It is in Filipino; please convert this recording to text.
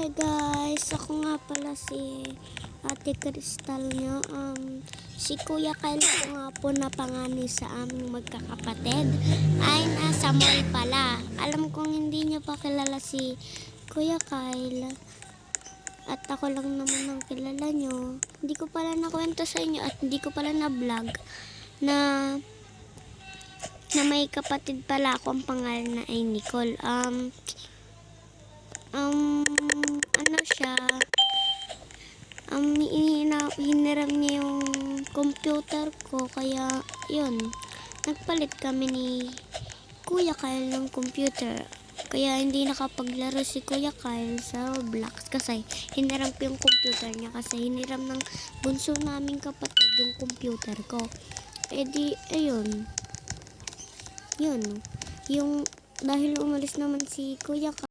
Hi guys, ako nga pala si Ate Crystal nyo. Si Kuya Kyle ko nga po napangani sa aming magkakapatid ay nasa mall pala. Alam kong hindi niyo pa kilala si Kuya Kyle at ako lang naman ang kilala nyo. Hindi ko pala nakwento sa inyo at hindi ko pala na vlog na may kapatid pala ako, ang pangalan na ay Nicole. Ano siya, hiniram niya yung computer ko, kaya yun, nagpalit kami ni Kuya Kyle ng computer, kaya hindi nakapaglaro si Kuya Kyle sa Roblox kasi hiniram ko yung computer niya, kasi hiniram ng bunso naming kapatid yung computer ko. Di ayun, yun, yung dahil umalis naman si Kuya Kyle,